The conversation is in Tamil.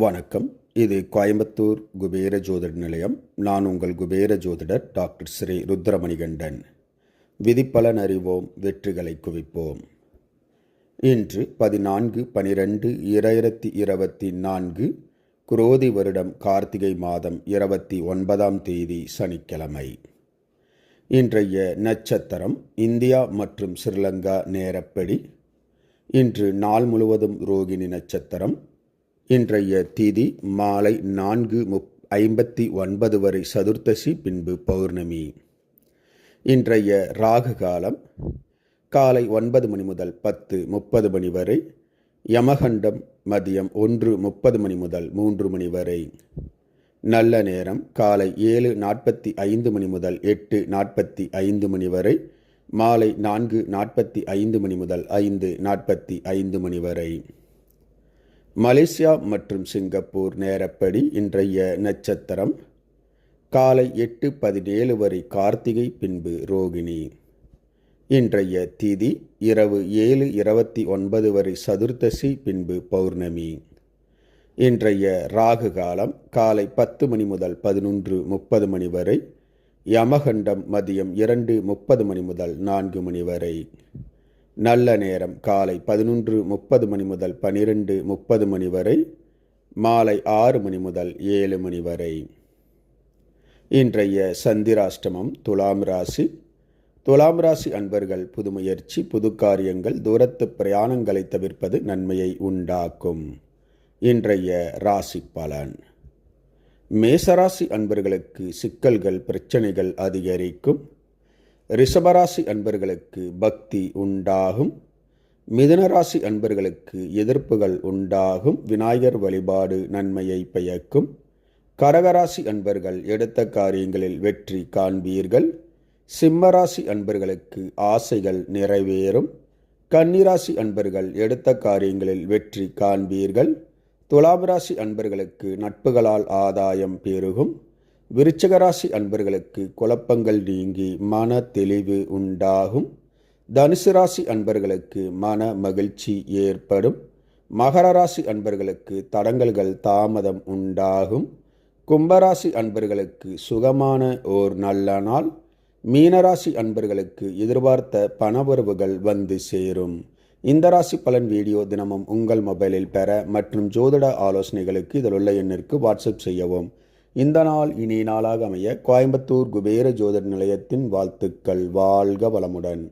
வணக்கம். இது கோயம்புத்தூர் குபேர ஜோதிட நிலையம். நான் உங்கள் குபேர ஜோதிடர் டாக்டர் ஸ்ரீ ருத்ரமணிகண்டன். விதிப்பலன் அறிவோம், வெற்றிகளை குவிப்போம். இன்று 14/12/2024 குரோதி வருடம் கார்த்திகை மாதம் 29ஆம் தேதி சனிக்கிழமை. இன்றைய நட்சத்திரம் இந்தியா மற்றும் ஸ்ரீலங்கா நேரப்படி இன்று நாள் முழுவதும் ரோகிணி நட்சத்திரம். இன்றைய திதி மாலை 4:59 வரை சதுர்த்தசி, பின்பு பௌர்ணமி. இன்றைய ராகு காலம் காலை 9 மணி முதல் 10:30 மணி வரை. யமகண்டம் மதியம் 1:30 மணி முதல் 3 மணி வரை. நல்ல நேரம் காலை 7:45 மணி முதல் 8:45 மணி வரை. மாலை 4:45 மணி முதல் 5:45 மணி வரை. மலேசியா மற்றும் சிங்கப்பூர் நேரப்படி இன்றைய நட்சத்திரம் காலை 8:17 வரை கார்த்திகை, பின்பு ரோகிணி. இன்றைய திதி இரவு 7:29 வரை சதுர்த்தசி, பின்பு பௌர்ணமி. இன்றைய ராகு காலம் காலை 10 மணி முதல் 11:30 மணி வரை. யமகண்டம் மதியம் 2:30 மணி முதல் 4 மணி வரை. நல்ல நேரம் காலை 11:30 மணி முதல் 12:30 மணி வரை. மாலை 6 மணி முதல் 7 மணி வரை. இன்றைய சந்திராஷ்டமம் துலாம் ராசி. துலாம் ராசி அன்பர்கள் புது முயற்சி, புது காரியங்கள், தூரத்து பிரயாணங்களை தவிர்ப்பது நன்மையை உண்டாக்கும். இன்றைய ராசி பலன். மேசராசி அன்பர்களுக்கு சிக்கல்கள், பிரச்சனைகள் அதிகரிக்கும். ரிஷபராசி அன்பர்களுக்கு பக்தி உண்டாகும். மிதுனராசி அன்பர்களுக்கு எதிர்ப்புகள் உண்டாகும். விநாயகர் வழிபாடு நன்மையை பயக்கும். கடகராசி அன்பர்கள் எடுத்த காரியங்களில் வெற்றி காண்பீர்கள். சிம்மராசி அன்பர்களுக்கு ஆசைகள் நிறைவேறும். கன்னிராசி அன்பர்கள் எடுத்த காரியங்களில் வெற்றி காண்பீர்கள். துலாம் ராசி அன்பர்களுக்கு நட்புகளால் ஆதாயம் பெருகும். விருச்சிகராசி அன்பர்களுக்கு குழப்பங்கள் நீங்கி மன தெளிவு உண்டாகும். தனுசு ராசி அன்பர்களுக்கு மன மகிழ்ச்சி ஏற்படும். மகர ராசி அன்பர்களுக்கு தடங்கல்கள் தாமதம் உண்டாகும். கும்பராசி அன்பர்களுக்கு சுகமான ஓர் நல்ல நாள். மீனராசி அன்பர்களுக்கு எதிர்பார்த்த பணவரவுகள் வந்து சேரும். இந்த ராசி பலன் வீடியோ தினமும் உங்கள் மொபைலில் பெற மற்றும் ஜோதிட ஆலோசனைகளுக்கு இதில் உள்ள எண்ணிற்கு வாட்ஸ்அப் செய்யவும். இந்த நாள் இனிய நாளாக அமைய கோயம்புத்தூர் குபேர ஜோதிட நிலையத்தின் வாழ்த்துக்கள். வாழ்க வளமுடன்.